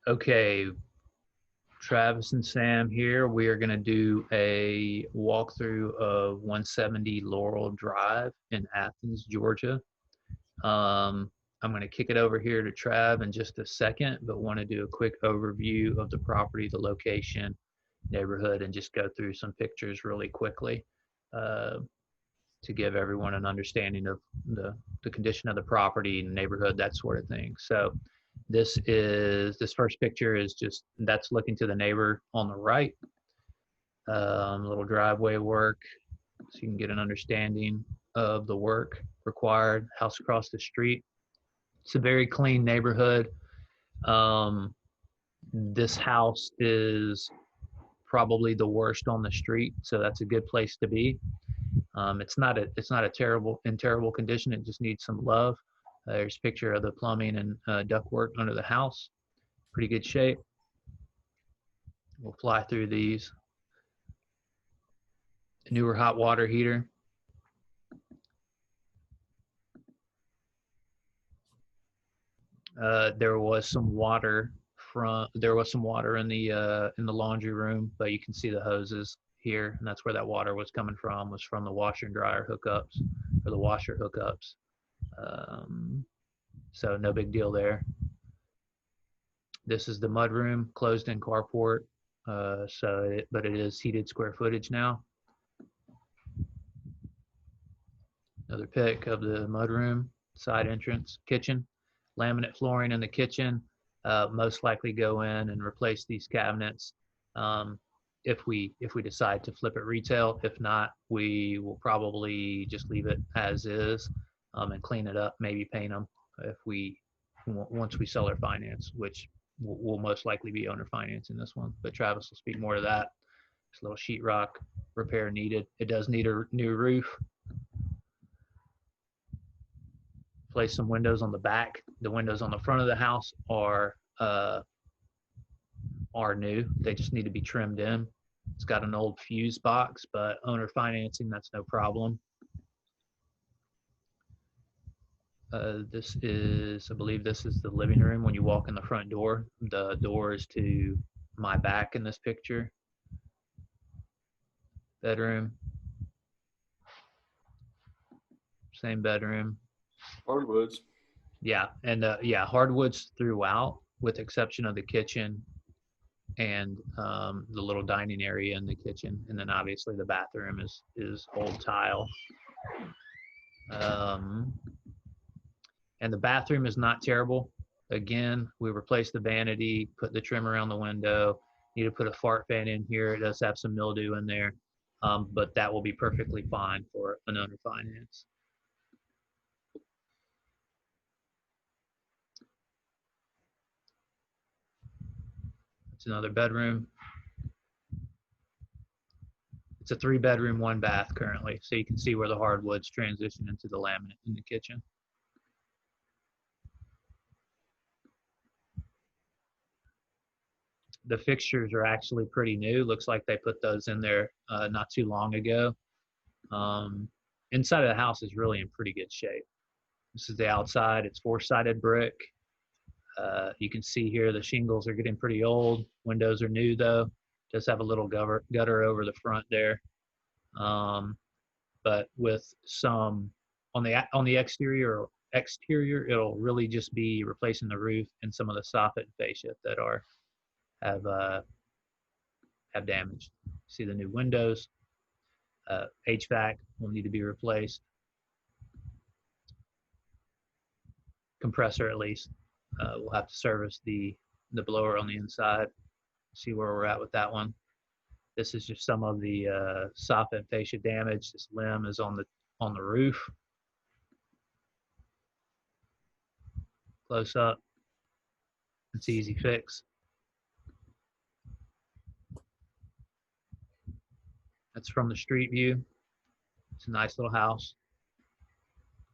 Okay, Travis and Sam here. We are going to do a walkthrough of 170 Laurel Drive in Athens, Georgia. I'm going to kick it over here to Trav in just a second, but want to do a quick overview of the property, the location, neighborhood, and just go through some pictures really quickly uh, to give everyone an understanding of the condition of the property, neighborhood, that sort of thing. So this first picture is just that's looking to the neighbor on the right. Little driveway work, so you can get an understanding of the work required. House across the street. It's a very clean neighborhood. This house is probably the worst on the street, so that's a good place to be. It's not a terrible condition. It just needs some love. There's a picture of the plumbing and ductwork under the house. Pretty good shape. We'll fly through these. Newer hot water heater. There was some water in the laundry room, but you can see the hoses here, and that's where that water was coming from. Was from the washer and dryer hookups, or the washer hookups. So no big deal there. This is the mudroom, closed-in carport. But it is heated square footage now. Another pic of the mudroom, side entrance, kitchen, laminate flooring in the kitchen. Most likely go in and replace these cabinets if we decide to flip it retail. If not, we will probably just leave it as is and clean it up, maybe paint them once we sell our finance, which will most likely be owner finance in this one. But Travis will speak more to that. There's a little sheetrock repair needed. It does need a new roof. Place some windows on the back. The windows on the front of the house are new. They just need to be trimmed in. It's got an old fuse box, but owner financing, that's no problem. I believe this is the living room. When you walk in the front door, the door is to my back in this picture. Bedroom. Same bedroom. Hardwoods. Yeah, and hardwoods throughout, with exception of the kitchen and the little dining area in the kitchen, and then obviously the bathroom is old tile. And the bathroom is not terrible. Again, we replaced the vanity, put the trim around the window. Need to put a fart fan in here. It does have some mildew in there, but that will be perfectly fine for an owner finance. It's another bedroom. It's a 3-bedroom, 1-bath currently, so you can see where the hardwoods transition into the laminate in the kitchen. The fixtures are actually pretty new. Looks like they put those in there not too long ago. Inside of the house is really in pretty good shape. This is the outside. It's 4-sided brick. You can see here the shingles are getting pretty old. Windows are new though. Does have a little gutter over the front there. But with some on the exterior, it'll really just be replacing the roof and some of the soffit and fascia that have damaged. See the new windows. HVAC will need to be replaced. Compressor, at least. We'll have to service the blower on the inside. See where we're at with that one. This is just some of the soffit and fascia damage. This limb is on the roof. Close up. It's easy fix. That's from the street view. It's a nice little house.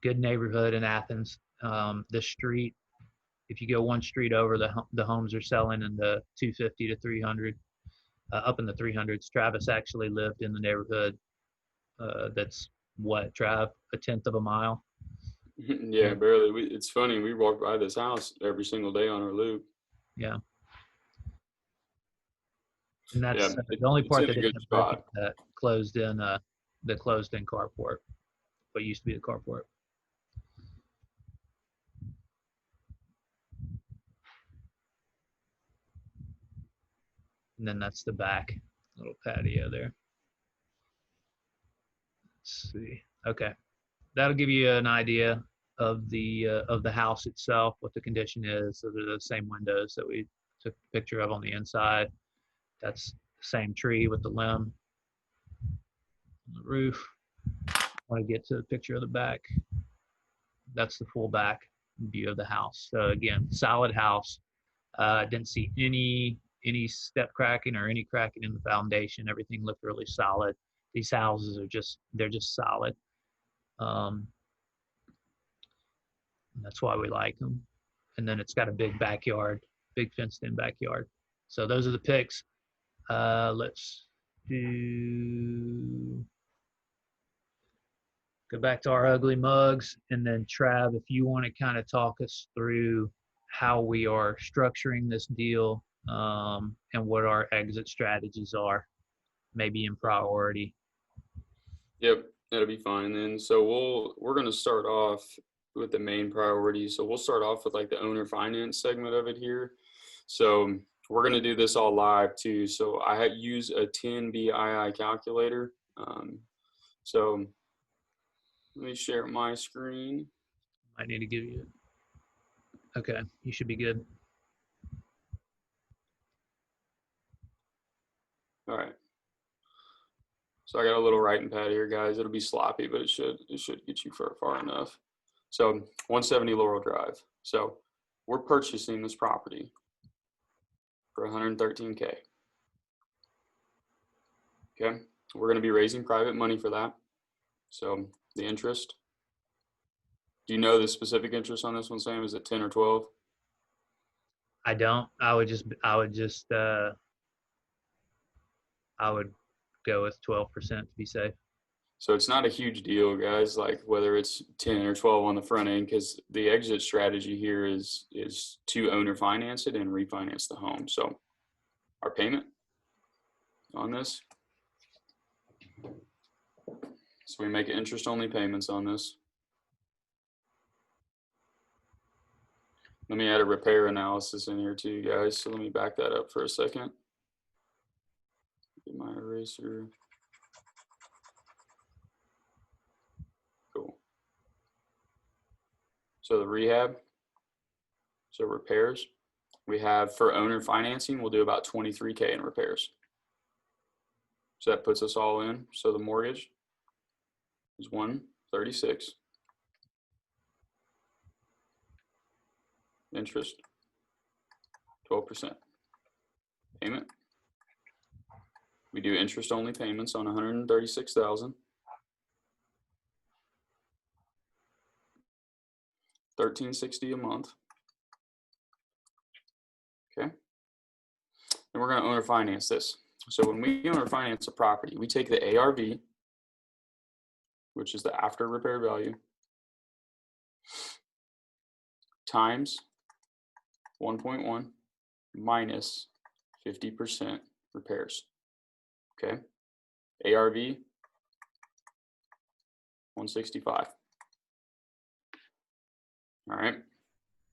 Good neighborhood in Athens. The street, if you go one street over, the homes are selling in the 250 to 300, up in the 300s. Travis actually lived in the neighborhood. That's what, Trav, a 1/10 of a mile? Yeah, barely. It's funny. We walk by this house every single day on our loop. Yeah. And that's Yeah, the only it's part in that a good isn't brick is spot. the closed in carport, what used to be the carport. And then that's the back little patio there. Let's see. Okay, that'll give you an idea of the house itself, what the condition is. So they're the same windows that we took a picture of on the inside. That's the same tree with the limb on the roof. I want to get to the picture of the back. That's the full back view of the house. So again, solid house. Didn't see any step cracking or any cracking in the foundation. Everything looked really solid. These houses are they're just solid. That's why we like them. And then it's got a big backyard, big fenced in backyard. So those are the picks. Let's go back to our ugly mugs. And then Trav, if you want to kind of talk us through how we are structuring this deal, and what our exit strategies are, maybe in priority. Yep, that'll be fine then. So we're gonna start off with the main priorities. So we'll start off with like the owner finance segment of it here. So we're gonna do this all live too. So I use a 10 BII calculator. So let me share my screen. I need to give you. Okay, you should be good. All right. So I got a little writing pad here, guys. It'll be sloppy, but it should get you far enough. So 170 Laurel Drive. So we're purchasing this property for 113K. Okay, we're going to be raising private money for that. So the interest. Do you know the specific interest on this one, Sam? Is it 10 or 12? I don't. I would go with 12% to be safe. So it's not a huge deal, guys, like whether it's 10 or 12 on the front end, because the exit strategy here is to owner finance it and refinance the home. So our payment on this, so we make interest only payments on this. Let me add a repair analysis in here too, guys. So let me back that up for a second. Get my eraser. Cool. So the rehab, so repairs, we have for owner financing, we'll do about 23K in repairs. So that puts us all in. So the mortgage is 136. Interest, 12%. Payment, we do interest only payments on 136,000. 1360 a month. Okay. And we're going to owner finance this. So when we owner finance a property, we take the ARV, which is the after repair value, times 1.1 minus 50% repairs. Okay. ARV 165. All right.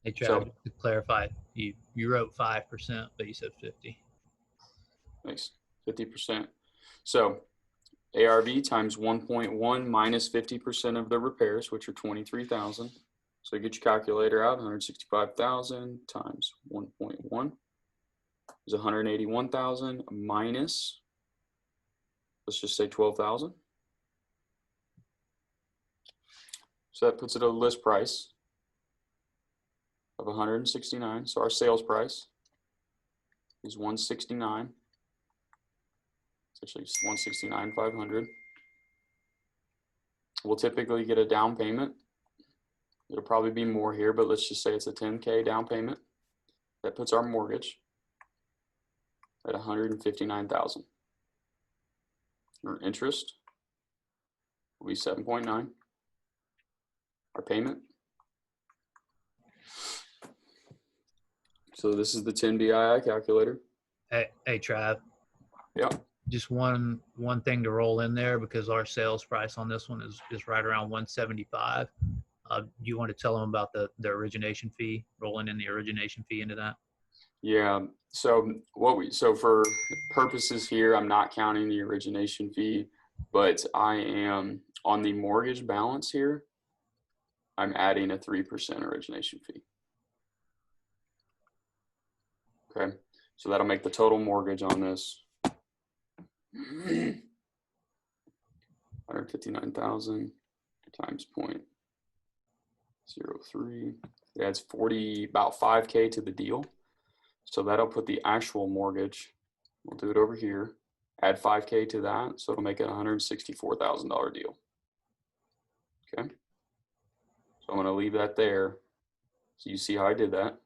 Hey, Travis, to clarify, you wrote 5%, but you said 50. Nice. 50%. So ARV times 1.1 minus 50% of the repairs, which are 23,000. So get your calculator out. 165,000 times 1.1 is 181,000 minus, let's just say 12,000. So that puts it at a list price of 169. So our sales price is 169. It's actually 169,500. We'll typically get a down payment. It'll probably be more here, but let's just say it's a 10K down payment. That puts our mortgage at 159,000. Our interest will be 7.9. Our payment. So this is the 10 BII calculator. Hey, Trav, Yeah. Just one thing to roll in there, because our sales price on this one is right around 175. Do you want to tell them about the origination fee, rolling in the origination fee into that? Yeah. So for purposes here, I'm not counting the origination fee, but I am on the mortgage balance here. I'm adding a 3% origination fee. Okay. So that'll make the total mortgage on this 159,000 times 0.03. It adds about 5K to the deal. So that'll put the actual mortgage, we'll do it over here, add 5K to that. So it'll make it a $164,000 deal. Okay. So I'm going to leave that there. So you see how I did that.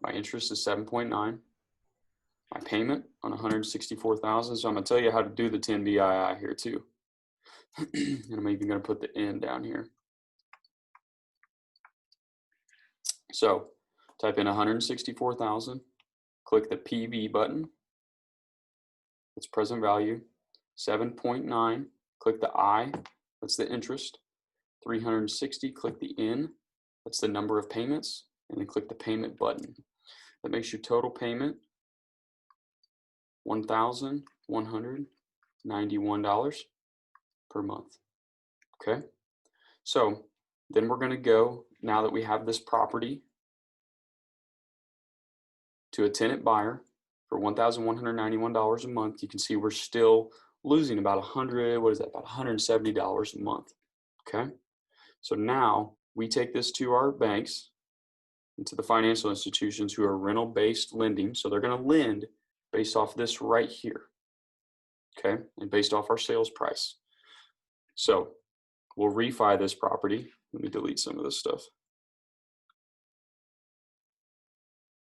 My interest is 7.9. My payment on 164,000. So I'm going to tell you how to do the 10 BII here too. And I'm even going to put the N down here. So type in 164,000, click the PV button. It's present value. 7.9, click the I, that's the interest. 360, click the N, that's the number of payments, and then click the payment button. That makes your total payment $1,191 per month. Okay, so then we're going to go, now that we have this property, to a tenant buyer for $1,191 a month. You can see we're still losing about about $170 a month. Okay, so now we take this to our banks and to the financial institutions who are rental-based lending. So they're going to lend based off this right here. Okay, and based off our sales price. So we'll refi this property. Let me delete some of this stuff.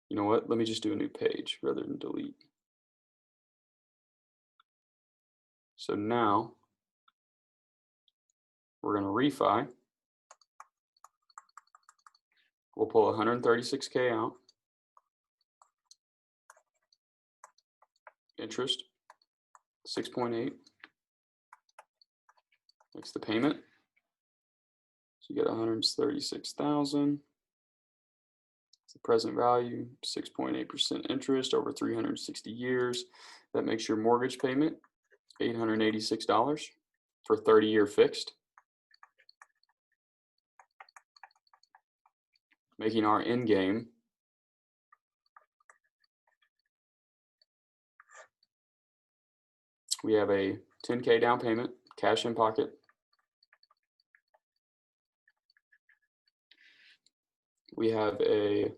You know what? Let me just do a new page rather than delete. So now we're going to refi. We'll pull 136K out. Interest, 6.8. Makes the payment. So you get 136,000. It's the present value, 6.8% interest over 360 years. That makes your mortgage payment $886 for 30-year fixed. Making our end game we have a 10K down payment, cash in pocket. We have a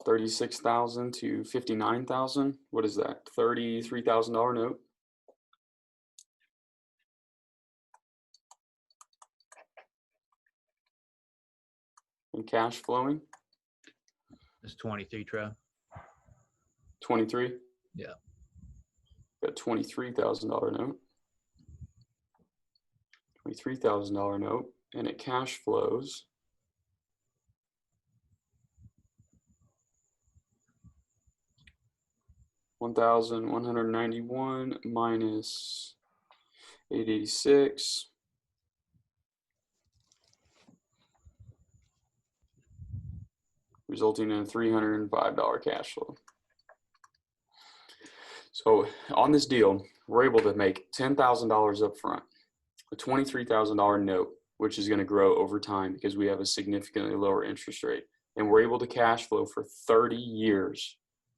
36,000 to 59,000. What is that? $33,000 note. And cash flowing. It's 23, Trev. 23. Yeah. Got $23,000 note. $23,000 note, and it cash flows $1,191 minus 886. Resulting in a $305 cash flow. So on this deal, we're able to make $10,000 up front, a $23,000 note, which is going to grow over time because we have a significantly lower interest rate. And we're able to cash flow for 30 years,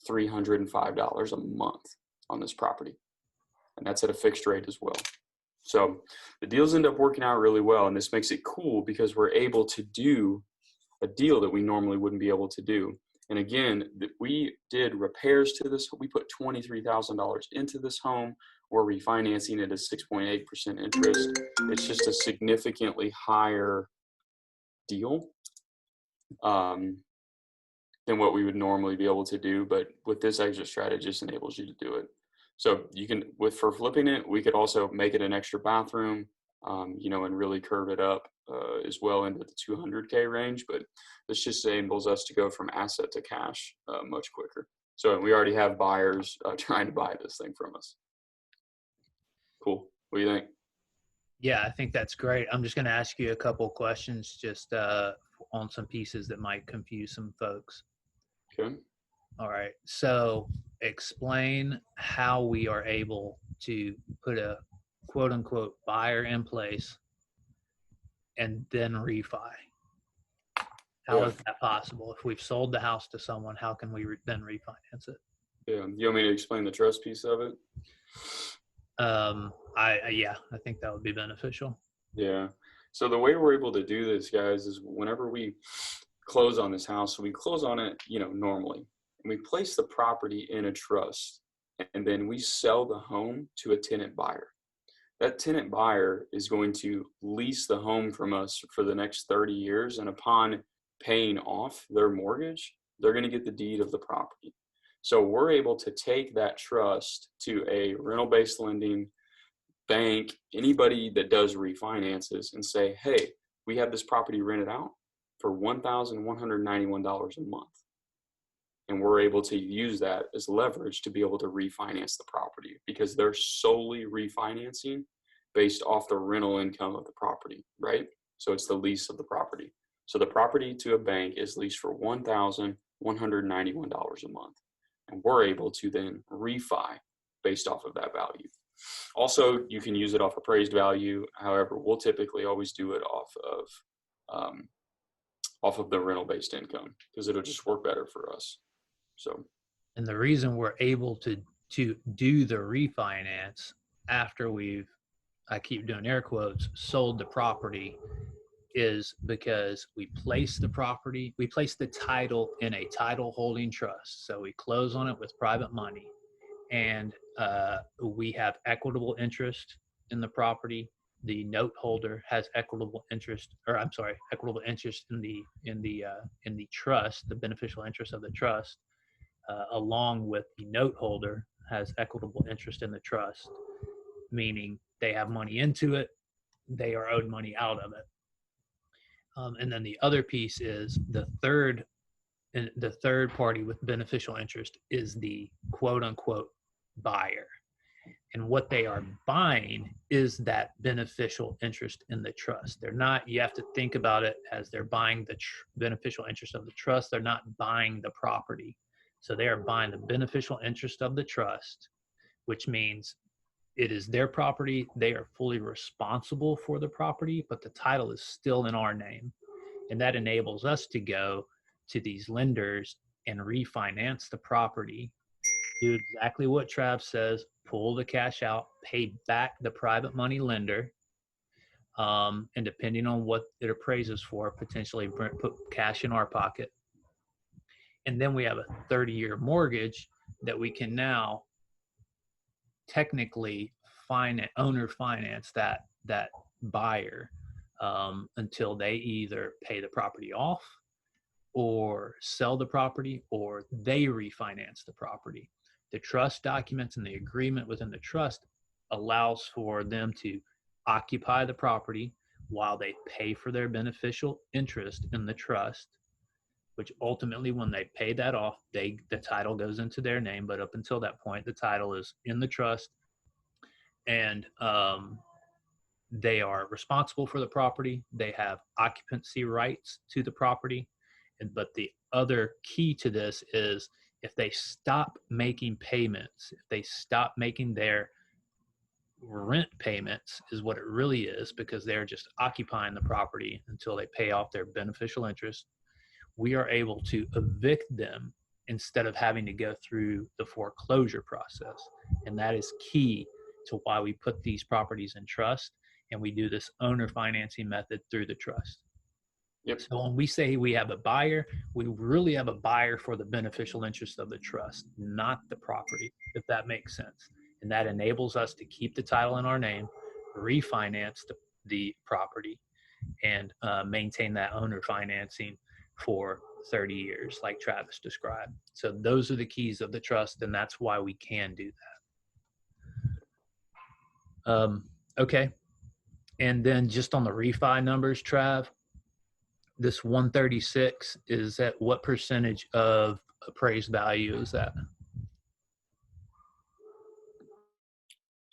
$305 a month on this property. And that's at a fixed rate as well. So the deals end up working out really well. And this makes it cool because we're able to do a deal that we normally wouldn't be able to do. And again, we did repairs to this. We put $23,000 into this home. We're refinancing it at 6.8% interest. It's just a significantly higher deal than what we would normally be able to do. But with this exit strategy, it just enables you to do it. So you can, for flipping it, we could also make it an extra bathroom, and really curve it up as well into the 200K range. But this just enables us to go from asset to cash much quicker. So we already have buyers trying to buy this thing from us. Cool. What do you think? Yeah, I think that's great. I'm just going to ask you a couple of questions just on some pieces that might confuse some folks. Okay. All right. So explain how we are able to put a quote unquote buyer in place and then refi. How is that possible? If we've sold the house to someone, how can we then refinance it? Yeah. You want me to explain the trust piece of it? I think that would be beneficial. Yeah. So the way we're able to do this, guys, is whenever we close on this house, so we close on it, normally, and we place the property in a trust, and then we sell the home to a tenant buyer. That tenant buyer is going to lease the home from us for the next 30 years, and upon paying off their mortgage, they're going to get the deed of the property. So we're able to take that trust to a rental-based lending bank, anybody that does refinances, and say, hey, we have this property rented out for $1,191 a month. And we're able to use that as leverage to be able to refinance the property, because they're solely refinancing based off the rental income of the property, right? So it's the lease of the property. So the property to a bank is leased for $1,191 a month. And we're able to then refi based off of that value. Also, you can use it off appraised value. However, we'll typically always do it off of the rental-based income, because it'll just work better for us. So, and the reason we're able to do the refinance after I keep doing air quotes, sold the property, is because we place the title in a title holding trust. So we close on it with private money, and we have equitable interest in the property. The note holder has equitable interest in the trust, the beneficial interest of the trust, along with the note holder has equitable interest in the trust, meaning they have money into it, they are owed money out of it. And then the other piece is the third party with beneficial interest is the quote unquote buyer. And what they are buying is that beneficial interest in the trust. They're not, you have to think about it as they're buying the beneficial interest of the trust. They're not buying the property. So they are buying the beneficial interest of the trust, which means it is their property. They are fully responsible for the property, but the title is still in our name. And that enables us to go to these lenders and refinance the property, do exactly what Trav says, pull the cash out, pay back the private money lender, and depending on what it appraises for, potentially put cash in our pocket. And then we have a 30-year mortgage that we can now technically owner finance that buyer until they either pay the property off or sell the property, or they refinance the property. The trust documents and the agreement within the trust allows for them to occupy the property while they pay for their beneficial interest in the trust, which ultimately, when they pay that off, the title goes into their name. But up until that point, the title is in the trust, and they are responsible for the property. They have occupancy rights to the property. But the other key to this is if they stop making payments, if they stop making their rent payments, is what it really is, because they're just occupying the property until they pay off their beneficial interest, we are able to evict them instead of having to go through the foreclosure process. And that is key to why we put these properties in trust, and we do this owner financing method through the trust. Yep. So when we say we have a buyer, we really have a buyer for the beneficial interest of the trust, not the property, if that makes sense. And that enables us to keep the title in our name, refinance the property, and maintain that owner financing for 30 years, like Travis described. So those are the keys of the trust, and that's why we can do that. Okay. And then just on the refi numbers, Trav, this 136 is at what percentage of appraised value is that?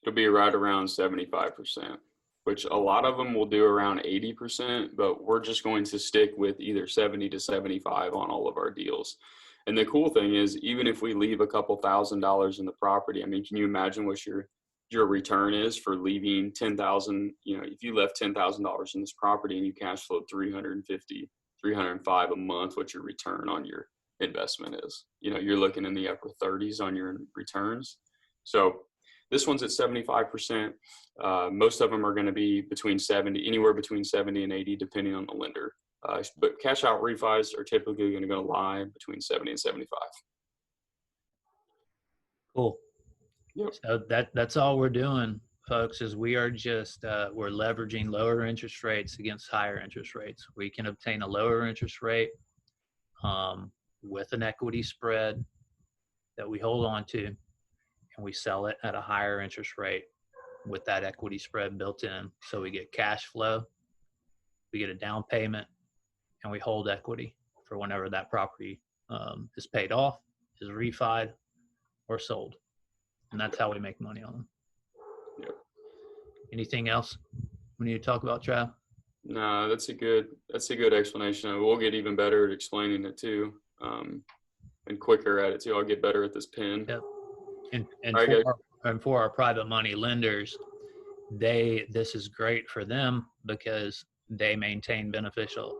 It'll be right around 75%, which a lot of them will do around 80%, but we're just going to stick with either 70 to 75 on all of our deals. And the cool thing is, even if we leave a couple $1,000s in the property, I mean, can you imagine what your return is for leaving 10,000? You know, if you left $10,000 in this property and you cash flowed 350, 305 a month, what your return on your investment is. You know, you're looking in the upper 30s on your returns. So this one's at 75%. Most of them are going to be anywhere between 70 and 80, depending on the lender. But cash out refis are typically going to lie between 70 and 75. Cool. Yep. So that's all we're doing, folks, is we are just we're leveraging lower interest rates against higher interest rates. We can obtain a lower interest rate with an equity spread that we hold on to, and we sell it at a higher interest rate with that equity spread built in. So we get cash flow, we get a down payment, and we hold equity for whenever that property is paid off, is refied, or sold. And that's how we make money on them. Yep. Anything else we need to talk about, Trav? No, that's a good explanation. We'll get even better at explaining it too, and quicker at it too. I'll get better at this pen. Yep. And for our private money lenders, this is great for them because they maintain beneficial,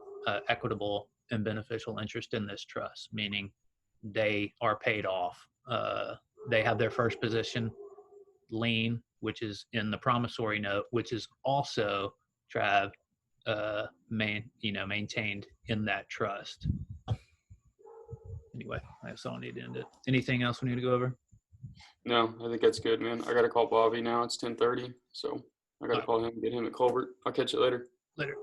equitable and beneficial interest in this trust, meaning they are paid off. They have their first position lien, which is in the promissory note, which is also, Trav, maintained in that trust. Anyway, that's all I need to end it. Anything else we need to go over? No, I think that's good, man. I got to call Bobby now. It's 10:30, so I got to call him and get him at Culvert. I'll catch you later. Later.